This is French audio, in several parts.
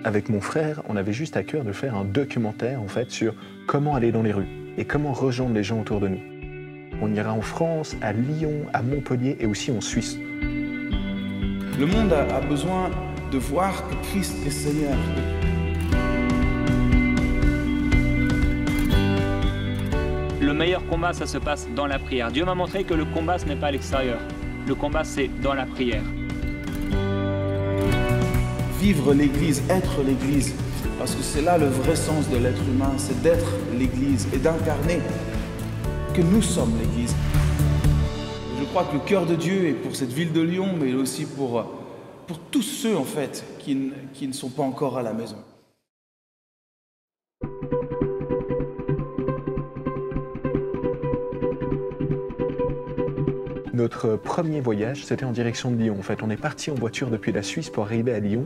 Avec mon frère, on avait juste à cœur de faire un documentaire en fait sur comment aller dans les rues et comment rejoindre les gens autour de nous. On ira en France, à Lyon, à Montpellier et aussi en Suisse. Le monde a besoin de voir que Christ est Seigneur. Le meilleur combat, ça se passe dans la prière. Dieu m'a montré que le combat, ce n'est pas à l'extérieur. Le combat, c'est dans la prière. Vivre l'Église, être l'Église, parce que c'est là le vrai sens de l'être humain, c'est d'être l'Église et d'incarner que nous sommes l'Église. Je crois que le cœur de Dieu est pour cette ville de Lyon, mais aussi pour tous ceux en fait qui ne sont pas encore à la maison. Notre premier voyage, c'était en direction de Lyon. En fait, on est parti en voiture depuis la Suisse pour arriver à Lyon.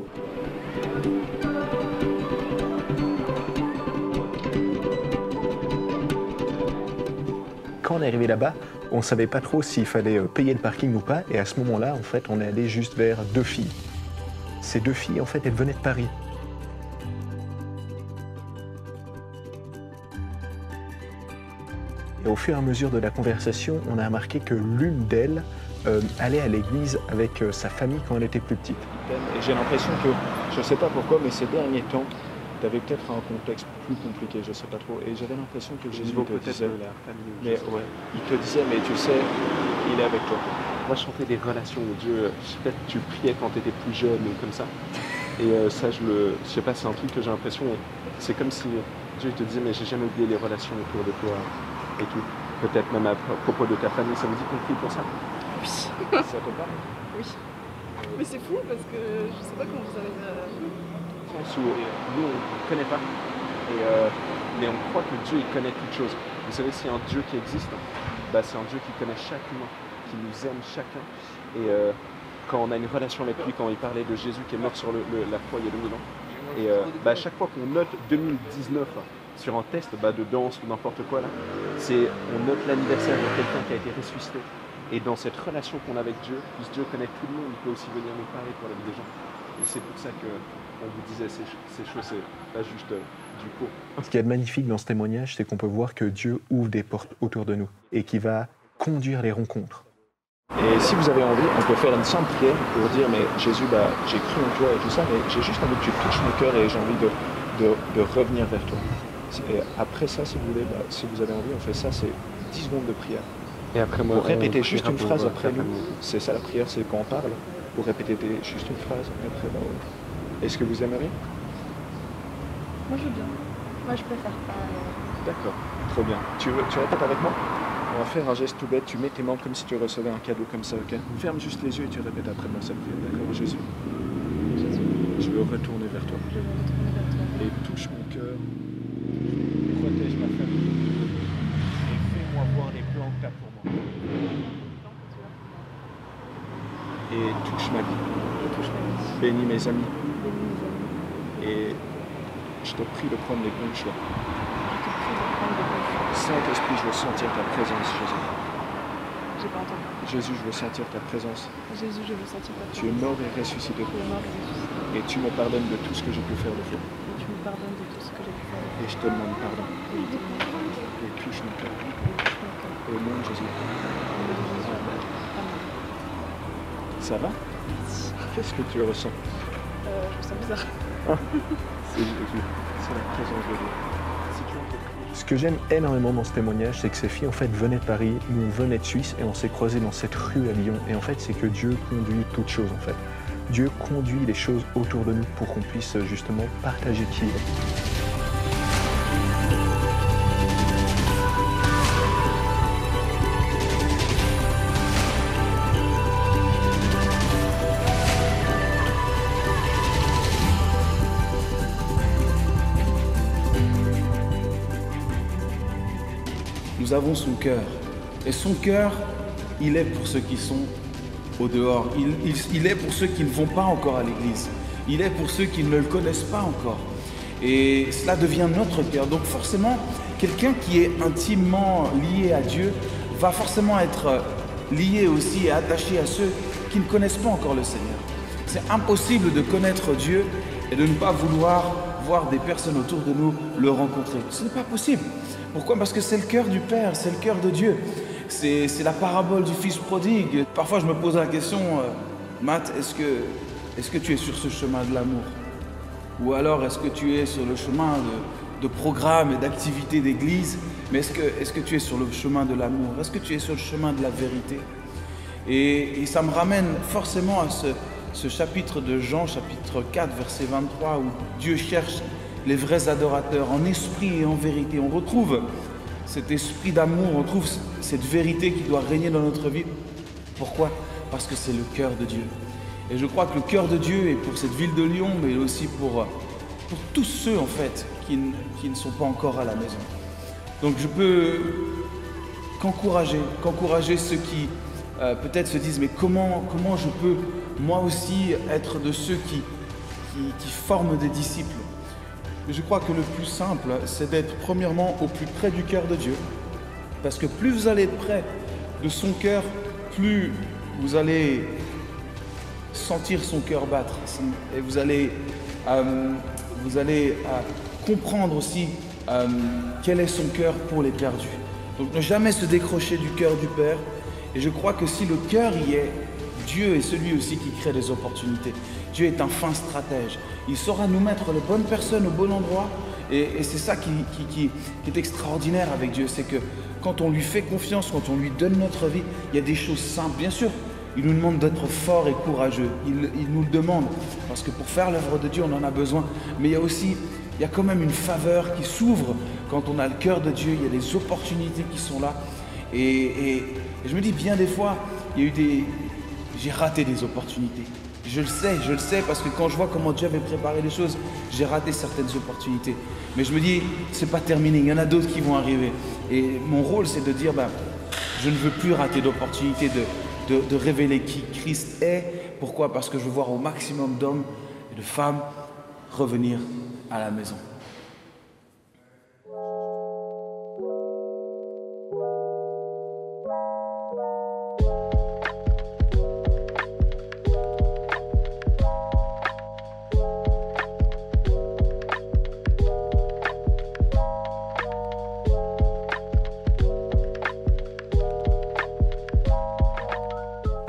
Quand on est arrivé là-bas, on ne savait pas trop s'il fallait payer le parking ou pas. Et à ce moment-là, en fait, on est allé juste vers 2 filles. Ces 2 filles, en fait, elles venaient de Paris. Et au fur et à mesure de la conversation, on a remarqué que l'une d'elles allait à l'église avec sa famille quand elle était plus petite. Et j'ai l'impression que, je ne sais pas pourquoi, mais ces derniers temps, tu avais peut-être un contexte plus compliqué, je ne sais pas trop. Et j'avais l'impression que Jésus te disait, mais ouais, il te disait, mais tu sais, il est avec toi. Moi, je sentais des relations où Dieu, je sais pas, tu priais quand tu étais plus jeune ou comme ça. Et ça, je sais pas, c'est un truc que j'ai l'impression, c'est comme si Dieu te disait, mais j'ai jamais oublié les relations autour de toi et tout. Peut-être même à propos de ta famille, ça me dit qu'on prie pour ça. Oui. Ça te parle? Oui. Mais c'est fou parce que je sais pas comment vous avez... Où nous, on ne connaît pas, mais on croit que Dieu il connaît toutes choses. Vous savez, s'il y a un Dieu qui existe, bah, c'est un Dieu qui connaît chaque humain, qui nous aime chacun. Et quand on a une relation avec lui, quand il parlait de Jésus qui est mort sur la croix il y a 2000 ans, et à chaque fois qu'on note 2019 sur un test de danse ou n'importe quoi, là, on note l'anniversaire de quelqu'un qui a été ressuscité. Et dans cette relation qu'on a avec Dieu, puisque Dieu connaît tout le monde, il peut aussi venir nous parler pour la vie des gens. Et c'est pour ça qu'on vous disait ces choses, c'est pas juste du pot. Ce qu'il y a de magnifique dans ce témoignage, c'est qu'on peut voir que Dieu ouvre des portes autour de nous et qui va conduire les rencontres. Et si vous avez envie, on peut faire une simple prière pour dire, mais Jésus, j'ai cru en toi et tout ça, mais j'ai juste envie que tu touches mon cœur et j'ai envie de revenir vers toi. Et après ça, si vous voulez, si vous avez envie, on fait ça, c'est 10 secondes de prière. Et après moi, pour répéter juste une phrase après nous, c'est ça la prière, c'est quand on parle, pour répéter juste une phrase après. Est-ce que vous aimeriez? Moi je veux bien. Moi je préfère pas. D'accord, trop bien. Tu répètes avec moi? On va faire un geste tout bête, tu mets tes mains comme si tu recevais un cadeau comme ça, ok? Ferme juste les yeux et tu répètes après moi cette prière, d'accord? Jésus, je veux retourner vers toi. Je veux retourner vers toi. Et touche mon cœur, protège ma famille et fais-moi voir les plans que tu as pour moi. Et touche ma vie. Bénis mes amis. Et je te prie de prendre les bons choix. Saint-Esprit, je veux sentir ta présence, Jésus. J'ai pas entendu. Jésus, je veux sentir ta présence. Jésus, je veux sentir ta présence. Tu es mort et ressuscité. Tu es mort et ressuscité. Et tu me pardonnes de tout ce que j'ai pu faire de faux. Et tu me pardonnes de tout ce que j'ai pu faire. Et je te demande pardon. Et je te demande pardon. Et touche mon cœur. Et touche mon cœur. Au nom de Jésus. Au nom de Jésus. Amen. Ça va? Qu'est-ce que tu ressens? Je me sens bizarre. C'est Jésus. C'est la présence de Dieu. Ce que j'aime énormément dans ce témoignage, c'est que ces filles en fait venaient de Paris, nous on venait de Suisse et on s'est croisés dans cette rue à Lyon. Et en fait, c'est que Dieu conduit toutes choses en fait. Dieu conduit les choses autour de nous pour qu'on puisse justement partager qui il est. Nous avons son cœur. Et son cœur, il est pour ceux qui sont au dehors. Il est pour ceux qui ne vont pas encore à l'église. Il est pour ceux qui ne le connaissent pas encore. Et cela devient notre cœur. Donc forcément, quelqu'un qui est intimement lié à Dieu va forcément être lié aussi et attaché à ceux qui ne connaissent pas encore le Seigneur. C'est impossible de connaître Dieu et de ne pas vouloir voir des personnes autour de nous le rencontrer. Ce n'est pas possible. Pourquoi? Parce que c'est le cœur du Père, c'est le cœur de Dieu. C'est la parabole du Fils prodigue. Parfois, je me pose la question, Matt, est-ce que tu es sur ce chemin de l'amour? Ou alors, est-ce que tu es sur le chemin de programmes et d'activités d'église? Mais est-ce que tu es sur le chemin de l'amour? Est-ce que tu es sur le chemin de la vérité? Et ça me ramène forcément à ce chapitre de Jean, chapitre 4, verset 23, où Dieu cherche les vrais adorateurs en esprit et en vérité. On retrouve cet esprit d'amour, on retrouve cette vérité qui doit régner dans notre vie. Pourquoi? Parce que c'est le cœur de Dieu. Et je crois que le cœur de Dieu est pour cette ville de Lyon, mais aussi pour tous ceux en fait qui ne sont pas encore à la maison. Donc je peux qu'encourager ceux qui peut-être se disent mais comment je peux moi aussi être de ceux qui forment des disciples. Je crois que le plus simple, c'est d'être premièrement au plus près du cœur de Dieu. Parce que plus vous allez être près de son cœur, plus vous allez sentir son cœur battre. Et vous allez comprendre aussi quel est son cœur pour les perdus. Donc ne jamais se décrocher du cœur du Père. Et je crois que si le cœur y est, Dieu est celui aussi qui crée des opportunités. Dieu est un fin stratège. Il saura nous mettre les bonnes personnes au bon endroit. Et c'est ça qui est extraordinaire avec Dieu. C'est que quand on lui fait confiance, quand on lui donne notre vie, il y a des choses simples. Bien sûr, il nous demande d'être fort et courageux. Il nous le demande. Parce que pour faire l'œuvre de Dieu, on en a besoin. Mais il y a quand même une faveur qui s'ouvre quand on a le cœur de Dieu. Il y a des opportunités qui sont là. Et je me dis bien des fois, j'ai raté des opportunités. Je le sais parce que quand je vois comment Dieu avait préparé les choses, j'ai raté certaines opportunités. Mais je me dis, c'est pas terminé, il y en a d'autres qui vont arriver. Et mon rôle, c'est de dire, je ne veux plus rater d'opportunités de révéler qui Christ est. Pourquoi? Parce que je veux voir au maximum d'hommes et de femmes revenir à la maison.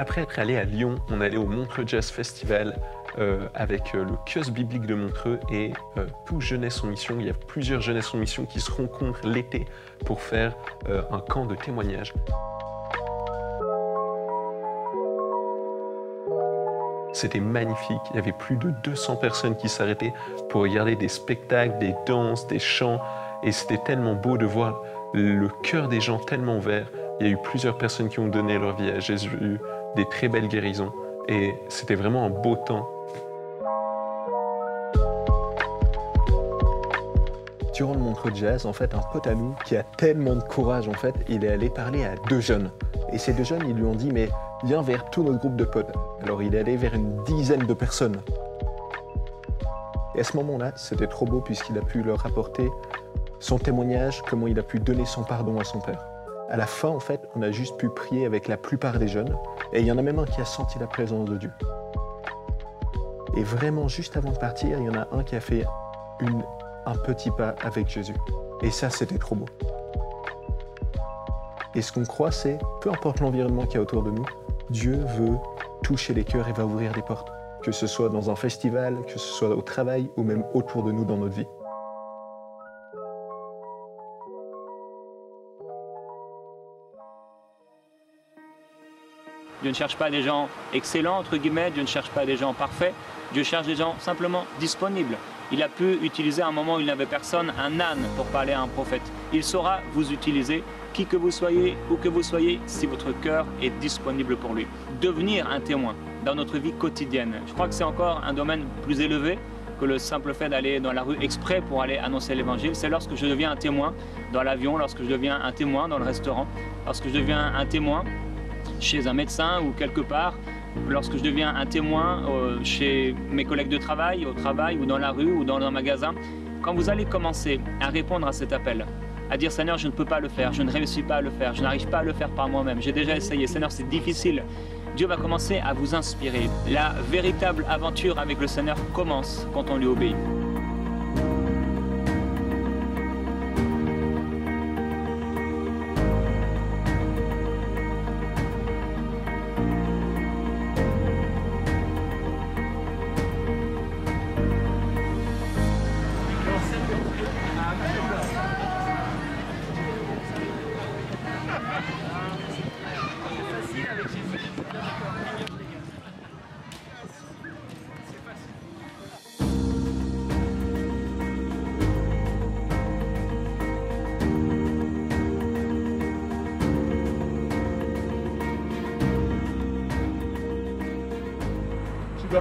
Après être allé à Lyon, on allait au Montreux Jazz Festival avec le kiosque biblique de Montreux et tout Jeunesse en Mission. Il y a plusieurs Jeunesse en Mission qui se rencontrent l'été pour faire un camp de témoignage. C'était magnifique, il y avait plus de 200 personnes qui s'arrêtaient pour regarder des spectacles, des danses, des chants. Et c'était tellement beau de voir le cœur des gens tellement ouvert. Il y a eu plusieurs personnes qui ont donné leur vie à Jésus, des très belles guérisons. Et c'était vraiment un beau temps. Durant le Montreux Jazz, en fait, un pote à nous qui a tellement de courage, en fait, il est allé parler à 2 jeunes. Et ces 2 jeunes, ils lui ont dit, mais viens vers tout notre groupe de potes. Alors il est allé vers une dizaine de personnes. Et à ce moment-là, c'était trop beau puisqu'il a pu leur apporter son témoignage, comment il a pu donner son pardon à son père. À la fin, en fait, on a juste pu prier avec la plupart des jeunes. Et il y en a même un qui a senti la présence de Dieu. Et vraiment, juste avant de partir, il y en a un qui a fait un petit pas avec Jésus. Et ça, c'était trop beau. Et ce qu'on croit, c'est, peu importe l'environnement qu'il y a autour de nous, Dieu veut toucher les cœurs et va ouvrir des portes. Que ce soit dans un festival, que ce soit au travail ou même autour de nous dans notre vie. Dieu ne cherche pas des gens excellents, entre guillemets, Dieu ne cherche pas des gens parfaits, Dieu cherche des gens simplement disponibles. Il a pu utiliser à un moment où il n'avait personne, un âne pour parler à un prophète. Il saura vous utiliser, qui que vous soyez, où que vous soyez, si votre cœur est disponible pour lui. Devenir un témoin dans notre vie quotidienne. Je crois que c'est encore un domaine plus élevé que le simple fait d'aller dans la rue exprès pour aller annoncer l'évangile. C'est lorsque je deviens un témoin dans l'avion, lorsque je deviens un témoin dans le restaurant, lorsque je deviens un témoin chez un médecin ou quelque part, lorsque je deviens un témoin chez mes collègues de travail, au travail ou dans la rue ou dans un magasin. Quand vous allez commencer à répondre à cet appel, à dire Seigneur, je ne peux pas le faire, je ne réussis pas à le faire, je n'arrive pas à le faire par moi-même, j'ai déjà essayé, Seigneur, c'est difficile Dieu va commencer à vous inspirer. La véritable aventure avec le Seigneur commence quand on lui obéit.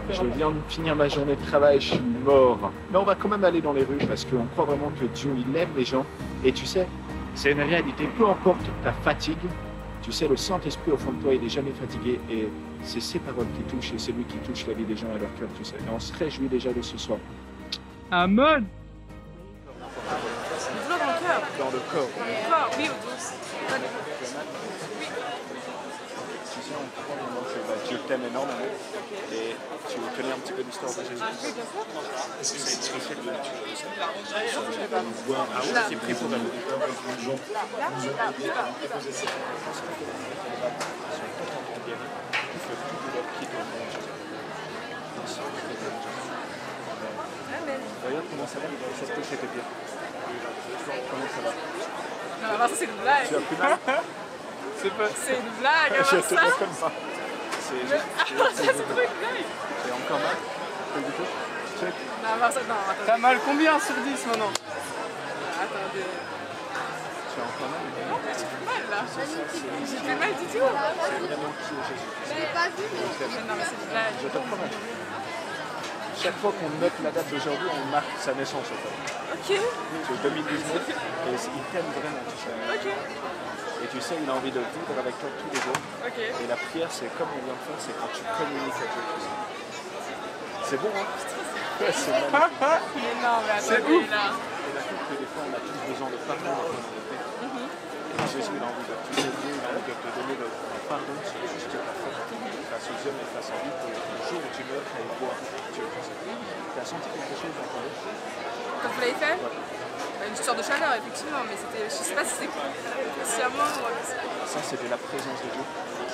Je viens de finir ma journée de travail, je suis mort. Mais on va quand même aller dans les rues parce qu'on croit vraiment que Dieu, il aime les gens. Et tu sais, c'est une réalité, peu importe ta fatigue, tu sais, le Saint-Esprit au fond de toi, il n'est jamais fatigué. Et c'est ses paroles qui touchent et c'est lui qui touche la vie des gens et leur cœur, tu sais. Et on se réjouit déjà de ce soir. Amen. Toujours dans le cœur. Dans le corps. Dans le corps, oui, au dos. Tu sais, on croit vraiment que Dieu t'aime énormément. Et tu connais un petit peu l'histoire de Jésus. Est-ce que c'est difficile de voir qui est pris pour elle? D'ailleurs, comment ça va? Ça se touche tes pieds. Comment ça va? Non, ça c'est une blague. Tu as plus mal? C'est une blague, Je avant te ça. vois comme ça. C'est C'est trop une blague. J'ai encore mal? Pas du tout? Check. Non, avant ça, non, attends. T'as mal combien sur 10 maintenant? Attendez. Tu as encore mal? Non, mais j'ai plus mal là. J'ai plus mal du tout. C'est vraiment qui est Jésus. Je l'ai pas vu, mais. Non, mais c'est une blague. Je te promets. Chaque fois qu'on note la date d'aujourd'hui, on marque sa naissance en fait. Ok. C'est 2019 et il t'aime vraiment, tu sais. Ok. Et tu sais, il a envie de vivre avec toi tous les jours. Ok. Et la prière, c'est comme on vient de faire, c'est quand tu communiques avec Dieu. C'est bon, hein? Ouais, c'est magnifique. Mais non, mais attendez là. Et la chose que des fois, on a tous besoin de pardon dans notre vie. Et Jésus, il a envie de tu sais, Dieu, il a envie de te donner le pardon sur juste ta faute face aux hommes et face à lui pour le jour où tu meurs, tu ailles voir Dieu. Tu as senti quelque chose dans ton vie? Quand vous l'avez fait? Une sorte de chaleur, effectivement, mais c'était, je sais pas si c'était consciemment ou... Ça, c'était la présence de Dieu.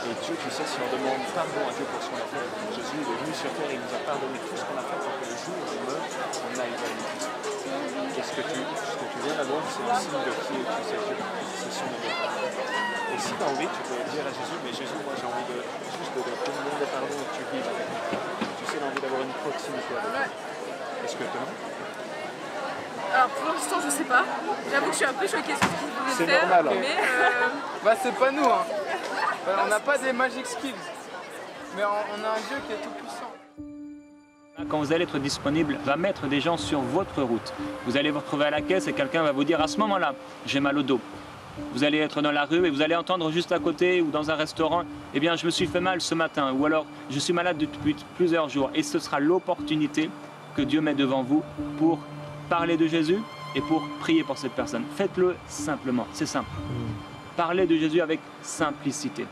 Et Dieu, tu sais, si on demande pardon à Dieu pour ce qu'on a fait, Jésus il est venu sur terre et il nous a pardonné tout ce qu'on a fait pour que le jour où on meurt, on aille vers lui. Et ce que tu viens d'avoir, c'est un signe de qui est Dieu, c'est son amour. Et si tu as envie, tu peux dire à Jésus, mais Jésus, moi j'ai envie de juste de te demander pardon et que tu vives avec moi. Tu sais, l'envie d'avoir une proximité avec lui. Est-ce que tu as? Alors pour l'instant, je sais pas. J'avoue que je suis un peu choquée sur ce qu'il voulait C'est faire. normal, hein. Mais Bah c'est pas nous hein. On n'a pas des magic skills. Mais on a un Dieu qui est tout puissant. Quand vous allez être disponible, va mettre des gens sur votre route. Vous allez vous retrouver à la caisse et quelqu'un va vous dire à ce moment-là, j'ai mal au dos. Vous allez être dans la rue et vous allez entendre juste à côté ou dans un restaurant, eh bien je me suis fait mal ce matin ou alors je suis malade depuis plusieurs jours. Et ce sera l'opportunité que Dieu met devant vous pour parler de Jésus et pour prier pour cette personne. Faites-le simplement, c'est simple. Parlez de Jésus avec simplicité.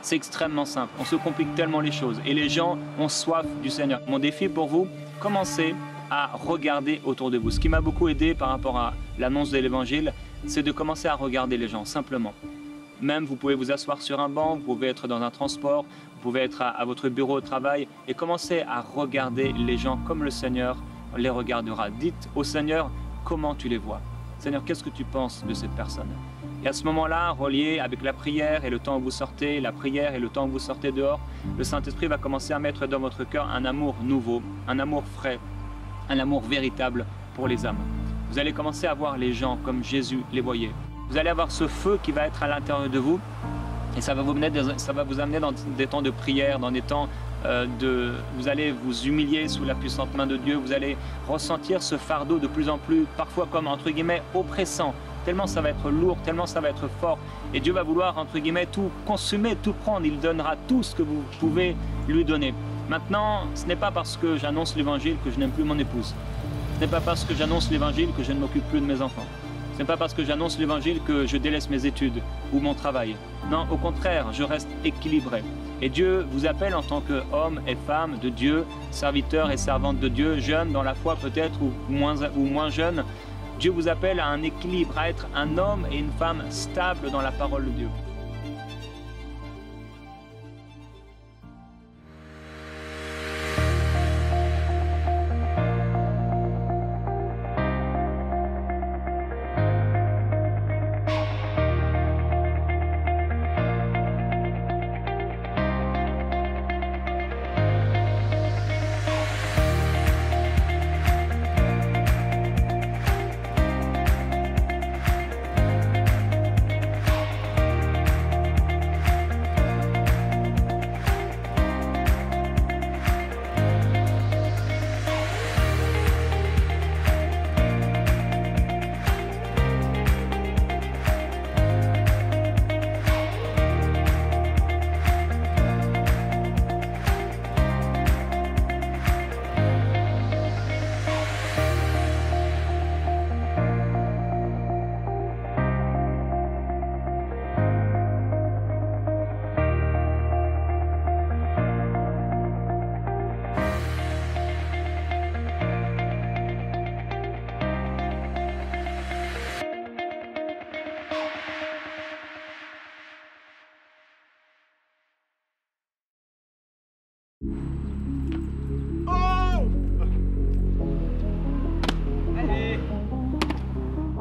C'est extrêmement simple, on se complique tellement les choses et les gens ont soif du Seigneur. Mon défi pour vous, commencez à regarder autour de vous. Ce qui m'a beaucoup aidé par rapport à l'annonce de l'Évangile, c'est de commencer à regarder les gens, simplement. Même vous pouvez vous asseoir sur un banc, vous pouvez être dans un transport, vous pouvez être à votre bureau de travail et commencer à regarder les gens comme le Seigneur les regardera. Dites au Seigneur comment tu les vois. Seigneur, qu'est-ce que tu penses de cette personne? Et à ce moment-là, relié avec la prière et le temps où vous sortez, la prière et le temps où vous sortez dehors, le Saint-Esprit va commencer à mettre dans votre cœur un amour nouveau, un amour frais, un amour véritable pour les âmes. Vous allez commencer à voir les gens comme Jésus les voyait. Vous allez avoir ce feu qui va être à l'intérieur de vous et ça va vous amener dans des temps de prière, dans des temps vous allez vous humilier sous la puissante main de Dieu, vous allez ressentir ce fardeau de plus en plus, parfois comme entre guillemets oppressant, tellement ça va être lourd, tellement ça va être fort, et Dieu va vouloir entre guillemets tout consumer, tout prendre, il donnera tout ce que vous pouvez lui donner. Maintenant, ce n'est pas parce que j'annonce l'évangile que je n'aime plus mon épouse, ce n'est pas parce que j'annonce l'évangile que je ne m'occupe plus de mes enfants, Ce n'est pas parce que j'annonce l'évangile que je délaisse mes études ou mon travail. Non, au contraire, je reste équilibré. Et Dieu vous appelle en tant qu'homme et femme de Dieu, serviteurs et servantes de Dieu, jeunes dans la foi peut-être ou moins jeunes. Dieu vous appelle à un équilibre, à être un homme et une femme stables dans la parole de Dieu.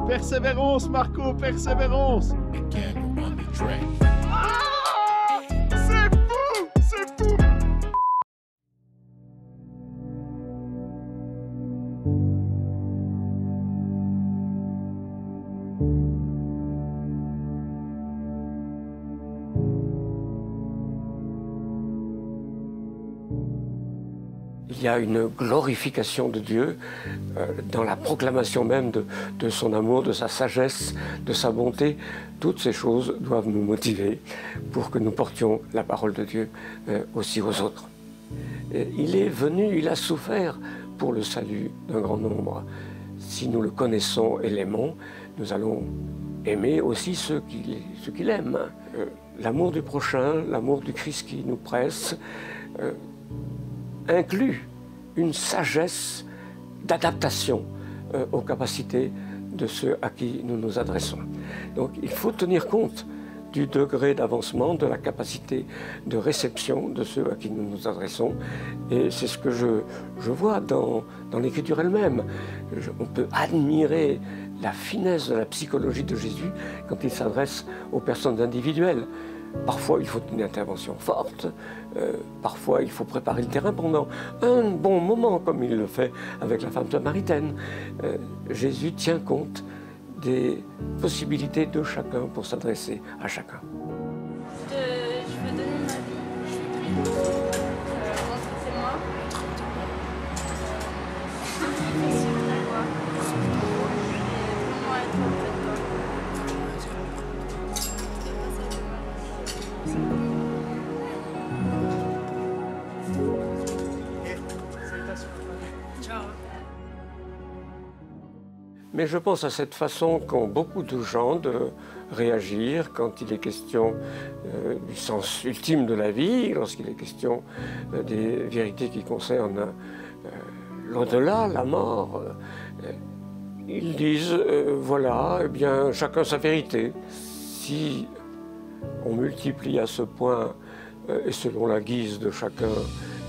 Persévérance, Marco, persévérance. Ah, c'est fou, c'est fou. Il y a une glorification de Dieu dans la proclamation même de son amour, de sa sagesse, de sa bonté. Toutes ces choses doivent nous motiver pour que nous portions la parole de Dieu aussi aux autres. Il est venu, il a souffert pour le salut d'un grand nombre. Si nous le connaissons et l'aimons, nous allons aimer aussi ceux qu'il aime. L'amour du prochain, l'amour du Christ qui nous presse, inclut une sagesse d'adaptation aux capacités de ceux à qui nous nous adressons. Donc il faut tenir compte du degré d'avancement, de la capacité de réception de ceux à qui nous nous adressons. Et c'est ce que je vois dans l'Écriture elle-même. On peut admirer la finesse de la psychologie de Jésus quand il s'adresse aux personnes individuelles. Parfois, il faut une intervention forte, parfois, il faut préparer le terrain pendant un bon moment, comme il le fait avec la femme samaritaine. Jésus tient compte des possibilités de chacun pour s'adresser à chacun. Je veux donner ma vie. Rencontrez-moi. Mais je pense à cette façon qu'ont beaucoup de gens de réagir quand il est question du sens ultime de la vie, lorsqu'il est question des vérités qui concernent l'au-delà, la mort. Ils disent, voilà, eh bien, chacun sa vérité. Si on multiplie à ce point, et selon la guise de chacun,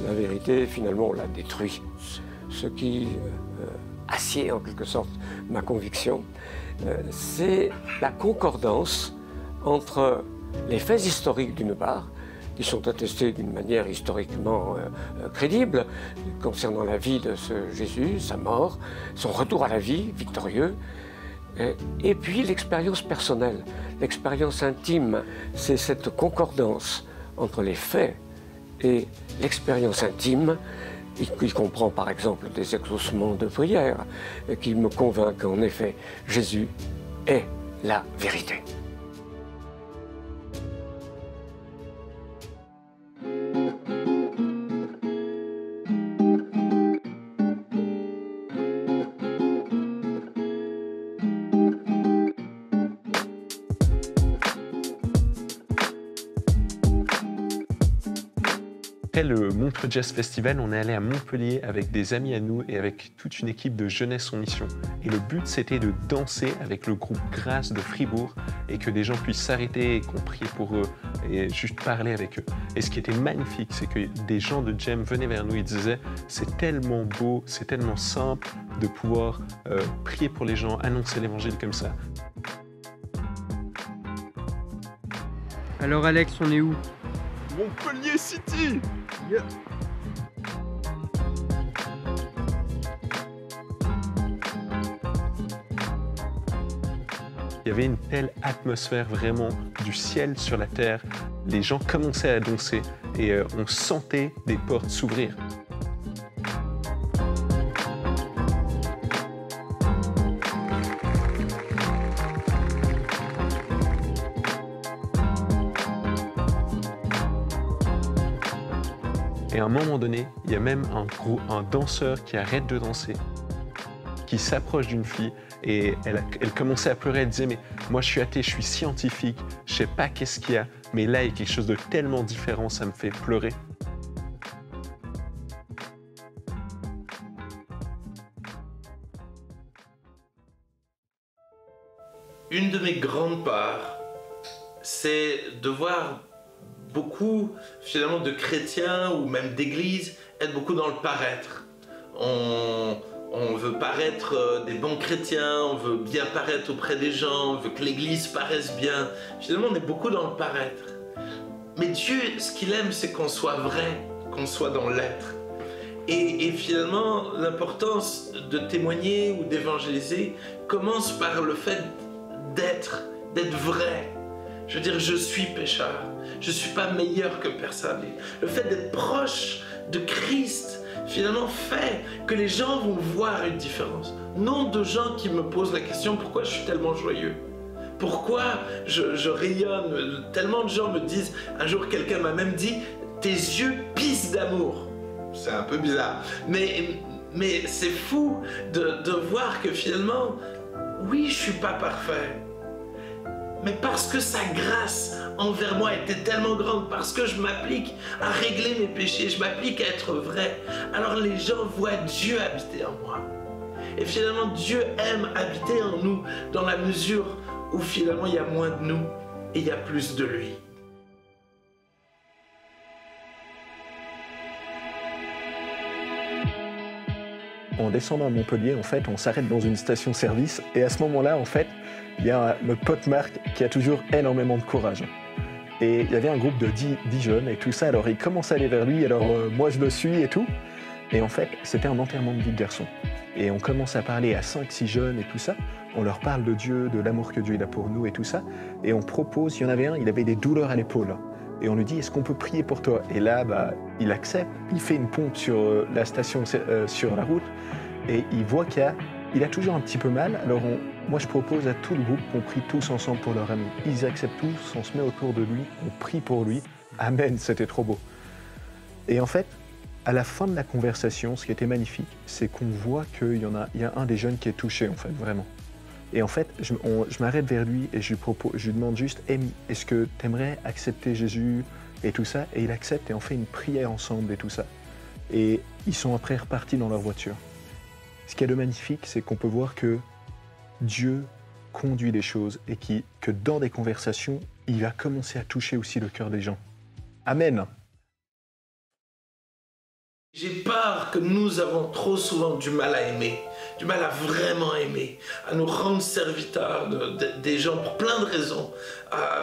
la vérité, finalement, on la détruit. Ce qui assied en quelque sorte ma conviction, c'est la concordance entre les faits historiques d'une part, qui sont attestés d'une manière historiquement crédible, concernant la vie de ce Jésus, sa mort, son retour à la vie victorieux, et puis l'expérience personnelle, l'expérience intime, c'est cette concordance entre les faits et l'expérience intime, qui comprend par exemple des exaucements de prière, qui me convainc qu'en effet, Jésus est la vérité. après le Montreux Jazz Festival, on est allé à Montpellier avec des amis à nous et avec toute une équipe de Jeunesse en Mission. Et le but, c'était de danser avec le groupe Grâce de Fribourg et que des gens puissent s'arrêter et qu'on prie pour eux et juste parler avec eux. Et ce qui était magnifique, c'est que des gens de Gem venaient vers nous et disaient « c'est tellement beau, c'est tellement simple de pouvoir prier pour les gens, annoncer l'évangile comme ça ». Alors Alex, on est où? Montpellier City. Yeah. Il y avait une telle atmosphère vraiment du ciel sur la terre. Les gens commençaient à danser et on sentait des portes s'ouvrir. Et à un moment donné, il y a même un danseur qui arrête de danser, qui s'approche d'une fille et elle commençait à pleurer. Elle disait « mais moi je suis athée, je suis scientifique, je sais pas qu'est-ce qu'il y a, mais là il y a quelque chose de tellement différent, ça me fait pleurer ». Une de mes grandes parts, c'est de voir beaucoup finalement de chrétiens ou même d'églises être beaucoup dans le paraître. On veut paraître des bons chrétiens, on veut bien paraître auprès des gens, on veut que l'église paraisse bien. Finalement, on est beaucoup dans le paraître. Mais Dieu, ce qu'il aime, c'est qu'on soit vrai, qu'on soit dans l'être. Et finalement, l'importance de témoigner ou d'évangéliser commence par le fait d'être vrai. Je veux dire, je suis pécheur. Je ne suis pas meilleur que personne. Le fait d'être proche de Christ, finalement, fait que les gens vont voir une différence. Non de gens qui me posent la question pourquoi je suis tellement joyeux. Pourquoi je rayonne. Tellement de gens me disent, un jour quelqu'un m'a même dit, tes yeux pissent d'amour. C'est un peu bizarre. Mais c'est fou de voir que finalement, oui, je ne suis pas parfait. Mais parce que sa grâce envers moi était tellement grande, parce que je m'applique à régler mes péchés, je m'applique à être vrai, alors les gens voient Dieu habiter en moi. Et finalement, Dieu aime habiter en nous dans la mesure où finalement il y a moins de nous et il y a plus de lui. En descendant à Montpellier, en fait, on s'arrête dans une station-service et à ce moment-là, en fait, il y a notre pote Marc qui a toujours énormément de courage. Et il y avait un groupe de 10 jeunes et tout ça, alors ils commencent à aller vers lui, alors moi je le suis et tout. Et en fait, c'était un enterrement de vie de garçon. Et on commence à parler à 5-6 jeunes et tout ça. On leur parle de Dieu, de l'amour que Dieu il a pour nous et tout ça. Et on propose, il y en avait un, il avait des douleurs à l'épaule. Et on lui dit, est-ce qu'on peut prier pour toi? Et là, il accepte, il fait une pompe sur la station, sur la route. Et il voit qu'il a toujours un petit peu mal. Alors moi, je propose à tout le groupe qu'on prie tous ensemble pour leur ami. Ils acceptent tous, on se met autour de lui, on prie pour lui. Amen, c'était trop beau. Et en fait, à la fin de la conversation, ce qui était magnifique, c'est qu'on voit qu'il y a un des jeunes qui est touché, en fait, vraiment. Et en fait, je m'arrête vers lui et je lui demande juste « Amy, est-ce que tu aimerais accepter Jésus ?» et tout ça. Et il accepte et on fait une prière ensemble et tout ça. Et ils sont après repartis dans leur voiture. Ce qui est de magnifique, c'est qu'on peut voir que Dieu conduit les choses et que dans des conversations, il va commencer à toucher aussi le cœur des gens. Amen. J'ai peur que nous avons trop souvent du mal à aimer, du mal à vraiment aimer, à nous rendre serviteurs des gens pour plein de raisons.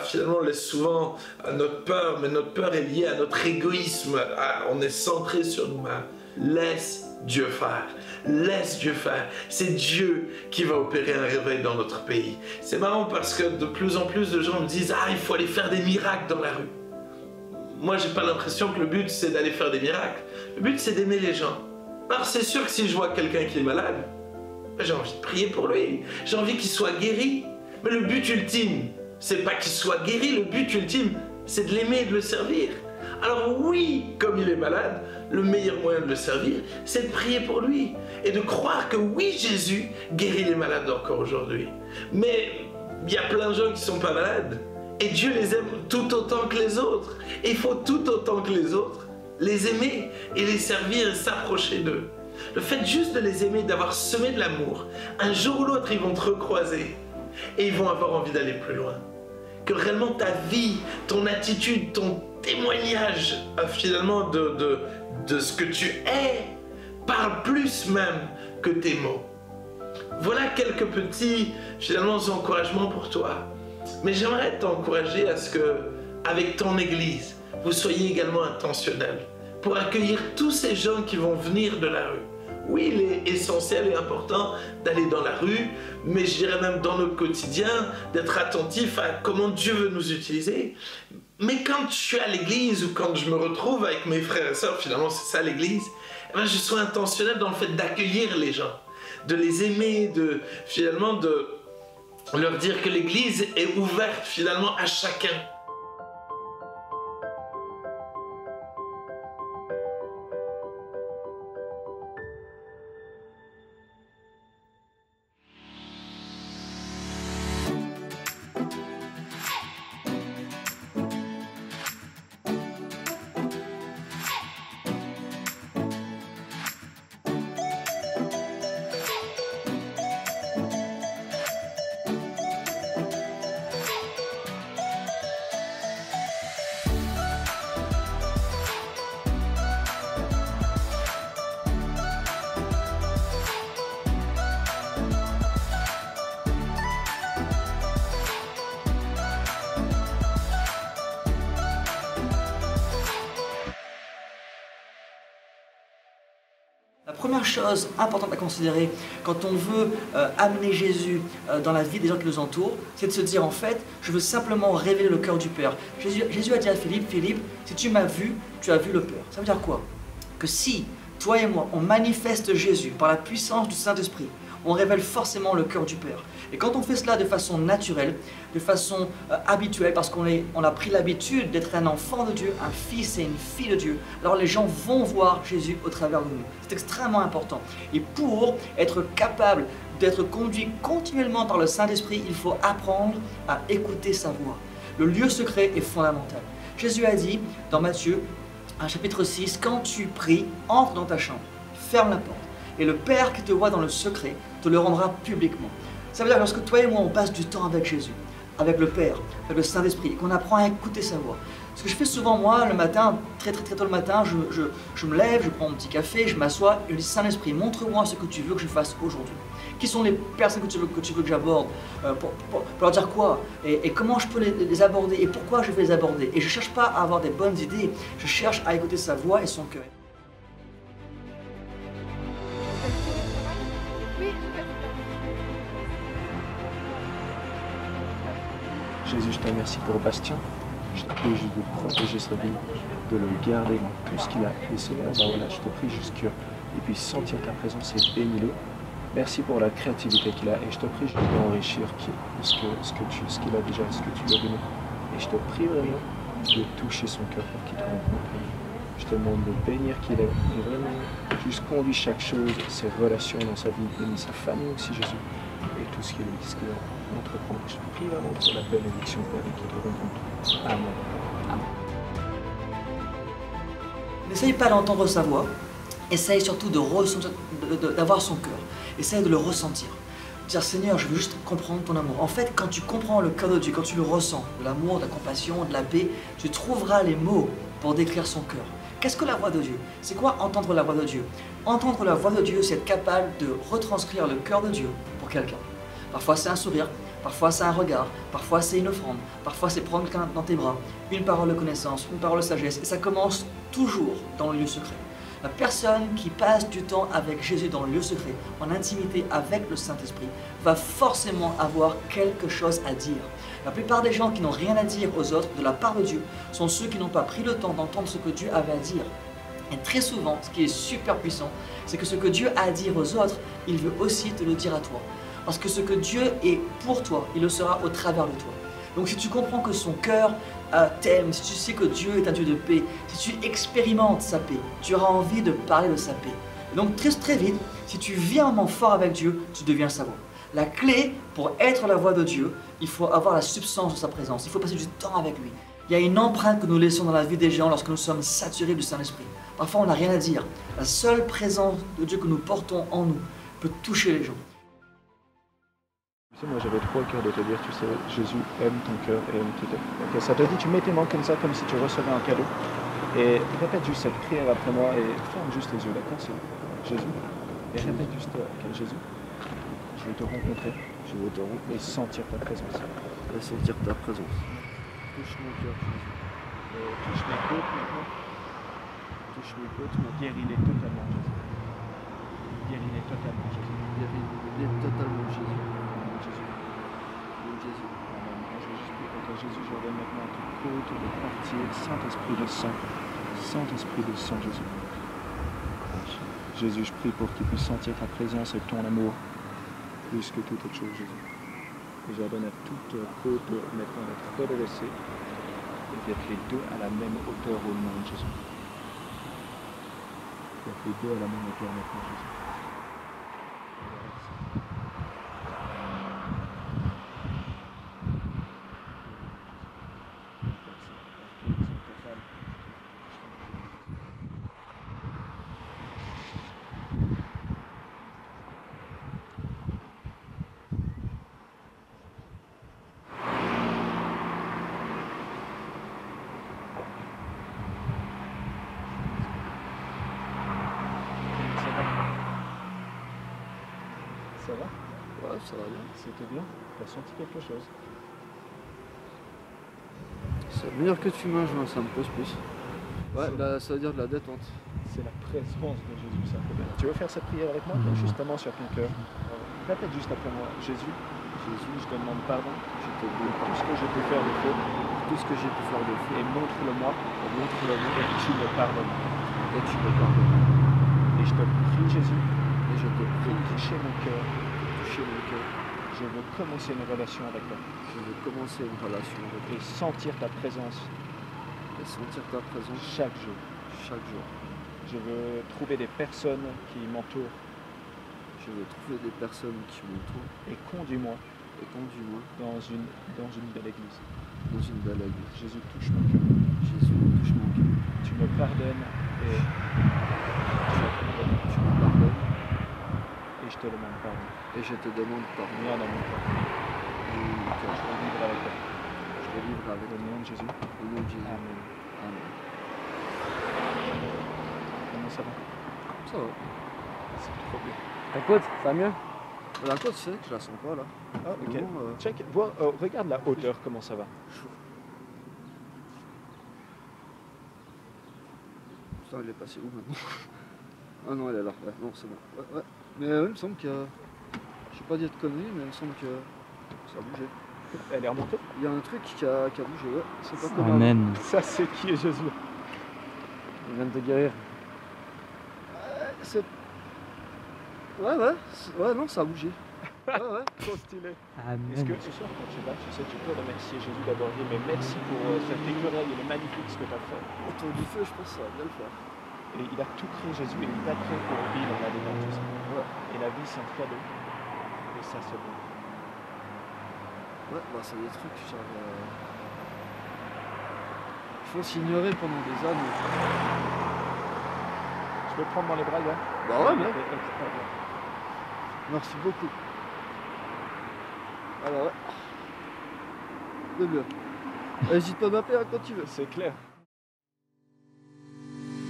Finalement, on laisse souvent notre peur, mais notre peur est liée à notre égoïsme. On est centré sur nous-mêmes. Laisse Dieu faire. Laisse Dieu faire. C'est Dieu qui va opérer un réveil dans notre pays. C'est marrant parce que de plus en plus de gens me disent « Ah, il faut aller faire des miracles dans la rue ». Moi, j'ai pas l'impression que le but, c'est d'aller faire des miracles. Le but, c'est d'aimer les gens. Alors, c'est sûr que si je vois quelqu'un qui est malade, j'ai envie de prier pour lui. J'ai envie qu'il soit guéri. Mais le but ultime, c'est pas qu'il soit guéri. Le but ultime, c'est de l'aimer et de le servir. Alors oui, comme il est malade, le meilleur moyen de le servir, c'est de prier pour lui. Et de croire que oui, Jésus guérit les malades encore aujourd'hui. Mais il y a plein de gens qui ne sont pas malades. Et Dieu les aime tout autant que les autres. Et il faut tout autant que les autres les aimer et les servir et s'approcher d'eux. Le fait juste de les aimer, d'avoir semé de l'amour, un jour ou l'autre, ils vont te recroiser et ils vont avoir envie d'aller plus loin. Que réellement ta vie, ton attitude, ton témoignage finalement de ce que tu es, parle plus même que tes mots. Voilà quelques petits finalement encouragements pour toi. Mais j'aimerais t'encourager à ce que, avec ton Église, vous soyez également intentionnels pour accueillir tous ces gens qui vont venir de la rue. Oui, il est essentiel et important d'aller dans la rue, mais je dirais même dans notre quotidien, d'être attentif à comment Dieu veut nous utiliser. Mais quand je suis à l'église ou quand je me retrouve avec mes frères et sœurs, finalement c'est ça l'église, eh bien, je suis intentionnel dans le fait d'accueillir les gens, de les aimer, finalement de leur dire que l'église est ouverte finalement à chacun. La première chose importante à considérer quand on veut amener Jésus dans la vie des gens qui nous entourent, c'est de se dire en fait, je veux simplement révéler le cœur du Père. Jésus a dit à Philippe, Philippe, si tu m'as vu, tu as vu le Père. Ça veut dire quoi? Que si toi et moi, on manifeste Jésus par la puissance du Saint-Esprit, on révèle forcément le cœur du Père. Et quand on fait cela de façon naturelle, de façon habituelle, parce qu'on a pris l'habitude d'être un enfant de Dieu, un fils et une fille de Dieu, alors les gens vont voir Jésus au travers de nous. C'est extrêmement important. Et pour être capable d'être conduit continuellement par le Saint-Esprit, il faut apprendre à écouter sa voix. Le lieu secret est fondamental. Jésus a dit dans Matthieu, chapitre 6, quand tu pries, entre dans ta chambre, ferme la porte. Et le Père qui te voit dans le secret te le rendra publiquement. Ça veut dire que lorsque toi et moi on passe du temps avec Jésus, avec le Père, avec le Saint-Esprit, et qu'on apprend à écouter sa voix. Ce que je fais souvent moi, le matin, très tôt le matin, je me lève, je prends mon petit café, je m'assois et je dis Saint-Esprit, montre-moi ce que tu veux que je fasse aujourd'hui. Qui sont les personnes que tu veux que j'aborde, pour leur dire quoi, et comment je peux les aborder, et pourquoi je vais les aborder. Et je ne cherche pas à avoir des bonnes idées, je cherche à écouter sa voix et son cœur. Jésus, je te remercie pour Bastien. Je te prie juste de protéger sa vie, de le garder dans tout ce qu'il a. Et Seigneur, voilà, je te prie juste qu'il puisse sentir ta présence et bénis-le. Merci pour la créativité qu'il a et je te prie juste d'enrichir ce qu'il a déjà, ce que tu lui as donné. Et je te prie vraiment de toucher son cœur pour qu'il te rencontre. Je te demande de bénir qu'il est et vraiment juste conduire chaque chose, ses relations dans sa vie, bénis sa famille aussi, Jésus, et tout ce qu'il entreprend. Je te prie vraiment pour la bénédiction, Père, et qu'il te rencontre. Amen. Amen. N'essaye pas d'entendre sa voix, essaye surtout d'avoir son cœur, essaye de le ressentir. Dire Seigneur, je veux juste comprendre ton amour. En fait, quand tu comprends le cœur de Dieu, quand tu le ressens, de l'amour, de la compassion, de la paix, tu trouveras les mots pour décrire son cœur. Qu'est-ce que la voix de Dieu? C'est quoi entendre la voix de Dieu? Entendre la voix de Dieu, c'est être capable de retranscrire le cœur de Dieu pour quelqu'un. Parfois c'est un sourire, parfois c'est un regard, parfois c'est une offrande, parfois c'est prendre quelqu'un dans tes bras, une parole de connaissance, une parole de sagesse, et ça commence toujours dans le lieu secret. La personne qui passe du temps avec Jésus dans le lieu secret, en intimité avec le Saint-Esprit, va forcément avoir quelque chose à dire. La plupart des gens qui n'ont rien à dire aux autres de la part de Dieu sont ceux qui n'ont pas pris le temps d'entendre ce que Dieu avait à dire. Et très souvent, ce qui est super puissant, c'est que ce que Dieu a à dire aux autres, il veut aussi te le dire à toi. Parce que ce que Dieu est pour toi, il le sera au travers de toi. Donc si tu comprends que son cœur t'aime, si tu sais que Dieu est un Dieu de paix, si tu expérimentes sa paix, tu auras envie de parler de sa paix. Et donc très vite, si tu vis un moment fort avec Dieu, tu deviens sa voix. La clé pour être la voix de Dieu, il faut avoir la substance de sa présence, il faut passer du temps avec lui. Il y a une empreinte que nous laissons dans la vie des gens lorsque nous sommes saturés du Saint-Esprit. Parfois, on n'a rien à dire. La seule présence de Dieu que nous portons en nous peut toucher les gens. Tu sais, moi j'avais trop à cœur de te dire, tu sais, Jésus aime ton cœur et aime tout. Okay, ça te dit, tu mets tes mains comme ça, comme si tu recevais un cadeau. Et répète juste cette prière après moi et ferme juste les yeux, d'accord? C'est Jésus. Et répète juste, okay, Jésus, je veux te rencontrer. Je veux te rencontrer et sentir ta présence. Et sentir ta présence. Touche mon cœur, Jésus. Touche mes côtes maintenant. Touche mes côtes, guéris-les totalement, Jésus. Guéris-les totalement, Jésus. Guéris-les totalement, Jésus. Jésus. Amen. Je vais juste prier pour toi, Jésus. Je ordonne maintenant à ton côte de partir. Saint-Esprit de sang. Saint-Esprit de sang, Jésus. Jésus, je prie pour qu'il puisse sentir ta présence et ton amour plus que toute autre chose, Jésus. Et j'ordonne à toute côte maintenant d'être redressée et d'être les deux à la même hauteur au monde, Jésus. D'être les deux à la même hauteur maintenant, Jésus. Ça va? Ouais, ça va bien. C'était bien? T'as senti quelque chose? C'est meilleur que tu manges, hein, ça me pose plus. Ouais, là, ça veut dire de la détente. C'est la présence de Jésus, ça fait bien. Tu veux faire cette prière avec moi? Justement sur ton cœur. Répète juste après moi. Jésus, je te demande pardon. Je te demande tout ce que j'ai pu faire de faux. Tout ce que j'ai pu faire de faux. Et montre-le-moi. Montre-le-moi. Et tu me pardonnes. Et tu me pardonnes. Et je te prie, Jésus. Et je te prie de toucher mon cœur. Toucher mon cœur. Je veux commencer une relation avec toi. Je veux commencer une relation avec toi. Et sentir ta présence. Et sentir ta présence chaque jour. Chaque jour. Je veux trouver des personnes qui m'entourent. Je veux trouver des personnes qui m'entourent. Et conduis-moi. Et conduis-moi dans une belle église. Dans une belle église. Jésus, touche mon cœur. Jésus, touche mon cœur. Tu me pardonnes et tu me pardonnes. Et je te demande pardon. Et je te demande pardon. Viens dans mon cœur. Je veux vivre avec toi. Je veux vivre avec toi. Au nom de Jésus. Au nom de Jésus. Amen. Amen. Comment ça va? Ça va. C'est trop bien. La côte, ça va mieux? La côte, tu sais que je la sens pas là. Ah, ok. Check, vois, regarde la hauteur, comment ça va. Putain, elle est passée où maintenant? Ah non, elle est là. Ouais, non, c'est bon. Ouais. Mais il me semble que. Je sais pas dire de conneries, mais il me semble que ça a bougé. Elle est remontée? Il y a un truc qui a bougé, ouais. C'est pas comme Amen. Ça, c'est qui est Jésus? Il vient de te guérir. C'est. Ouais, non, ça a bougé. Ouais. Trop stylé. Amen. Est-ce que ce soir, quand tu vas, tu sais, tu peux remercier Jésus d'abord dit, mais merci pour cet écureuil, il est magnifique ce que tu as fait. Autour du feu, je pense que ça va bien le faire. Et il a tout créé, Jésus, et il t'a créé pour vivre là-dedans, tu sais. Ouais. Et la vie, c'est un cadeau. Et ça, c'est bon. Ouais, bah c'est des trucs, genre. Il faut s'ignorer pendant des années. Je peux te prendre dans les bras, là? Bah ouais, mec. Merci beaucoup. Alors ouais. De bien. N'hésite pas à m'appeler quand tu veux. C'est clair.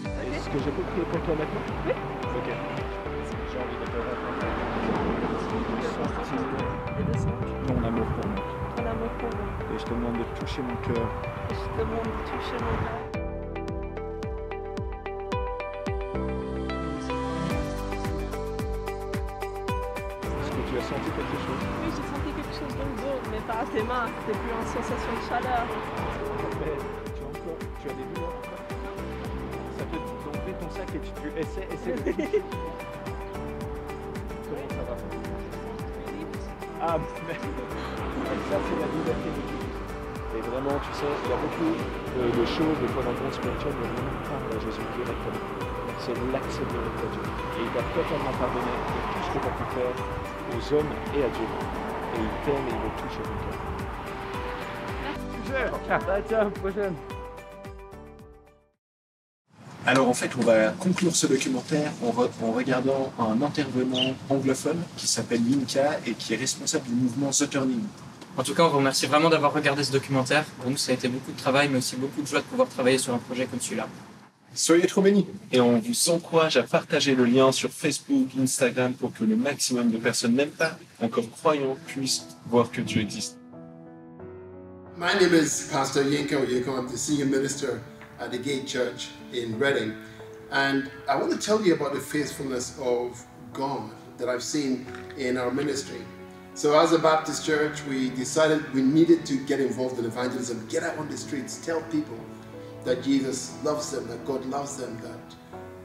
Est-ce que je peux prier pour toi maintenant? Oui. Ok. J'ai envie de te rencontrer. Ton amour pour moi. Ton amour pour moi. Et je te demande de toucher mon cœur. Et je te demande de toucher mon cœur. Tu as senti quelque chose? Oui, j'ai senti quelque chose dans le dos, mais pas à tes mains, c'était plus une sensation de chaleur. Mais tu as des douleurs encore? Ça peut t'enlever ton sac et tu essaies de toucher. Comment ça va? Ah merde! Ça c'est la liberté de Dieu. Et vraiment, tu sais, il y a beaucoup de choses, des fois dans le monde spirituel, mais vraiment parle à Jésus directement. C'est l'accepter avec Dieu. Et il t'a totalement pardonné de tout ce que tu as pu faire aux hommes et à Dieu. Et il t'aime et il veut toucher ton cœur. Ciao, prochaine. Alors en fait, on va conclure ce documentaire en regardant un intervenant anglophone qui s'appelle Linka et qui est responsable du mouvement The Turning. En tout cas, on vous remercie vraiment d'avoir regardé ce documentaire. Pour nous, ça a été beaucoup de travail, mais aussi beaucoup de joie de pouvoir travailler sur un projet comme celui-là. Soyez trop bénis. Et on vous encourage à partager le lien sur Facebook, Instagram pour que le maximum de personnes, même pas encore croyants, puissent voir que Dieu existe. My name is Pastor Yinka Oyeko. I'm the senior minister at the Gate Church in Reading. And I want to tell you about the faithfulness of God that I've seen in our ministry. So as a Baptist church, we decided we needed to get involved in evangelism, get out on the streets, tell people that Jesus loves them, that God loves them, that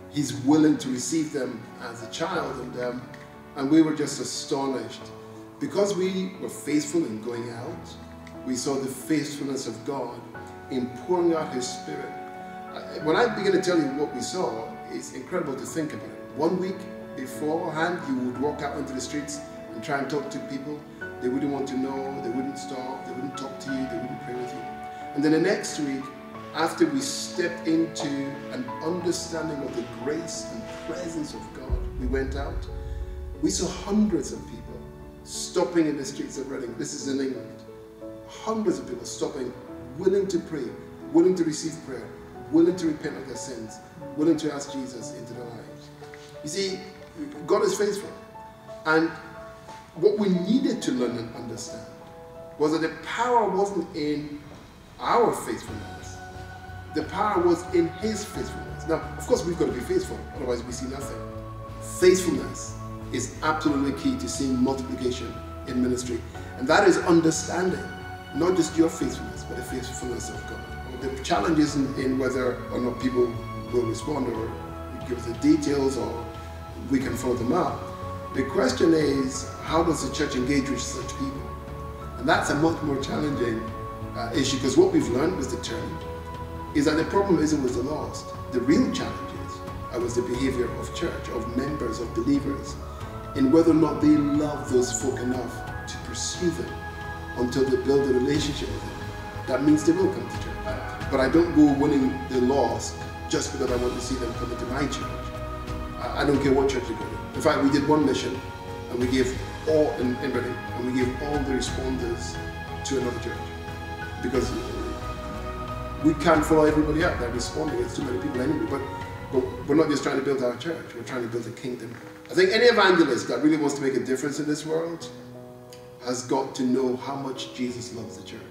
He's willing to receive them as a child. And we were just astonished. Because we were faithful in going out, we saw the faithfulness of God in pouring out His Spirit. When I begin to tell you what we saw, it's incredible to think about it. 1 week beforehand, you would walk out into the streets and try and talk to people. They wouldn't want to know, they wouldn't stop, they wouldn't talk to you, they wouldn't pray with you. And then the next week, after we stepped into an understanding of the grace and presence of God, we went out. We saw hundreds of people stopping in the streets of Reading. This is in England. Hundreds of people stopping, willing to pray, willing to receive prayer, willing to repent of their sins, willing to ask Jesus into their lives. You see, God is faithful. And what we needed to learn and understand was that the power wasn't in our faithfulness. The power was in His faithfulness. Now, of course, we've got to be faithful, otherwise we see nothing. Faithfulness is absolutely key to seeing multiplication in ministry. And that is understanding not just your faithfulness, but the faithfulness of God. The challenge isn't in whether or not people will respond or give us the details or we can follow them up. The question is, how does the church engage with such people? And that's a much more challenging issue, because what we've learned was the turning is that the problem isn't with the lost. The real challenge was the behavior of church, of members, of believers, in whether or not they love those folk enough to pursue them until they build a relationship with them. That means they will come to church. But I don't go winning the lost just because I want to see them come into my church. I don't care what church you go to. In fact, we did one mission and we gave all, in Reading, and we gave all the responders to another church. Because we can't follow everybody up that responded. It's too many people anyway. But we're not just trying to build our church, we're trying to build a kingdom. I think any evangelist that really wants to make a difference in this world has got to know how much Jesus loves the church.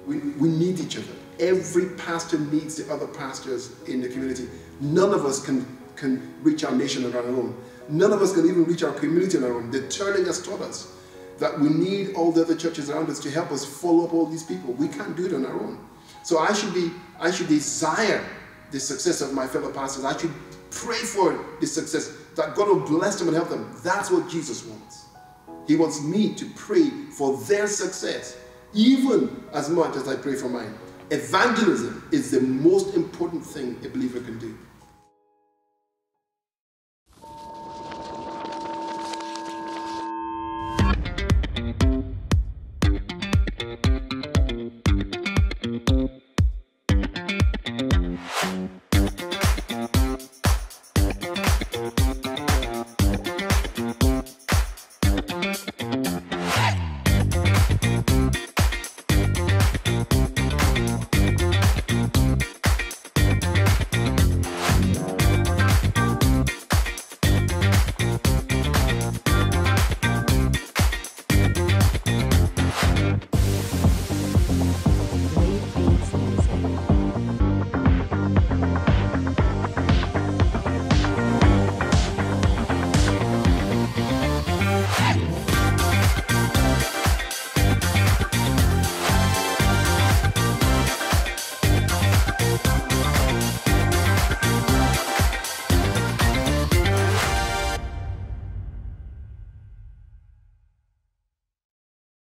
We need each other. Every pastor needs the other pastors in the community. None of us can reach our nation on our own. None of us can even reach our community on our own. The turning has taught us that we need all the other churches around us to help us follow up all these people. We can't do it on our own. So I should desire the success of my fellow pastors. I should pray for the success, that God will bless them and help them. That's what Jesus wants. He wants me to pray for their success, even as much as I pray for mine. Evangelism is the most important thing a believer can do.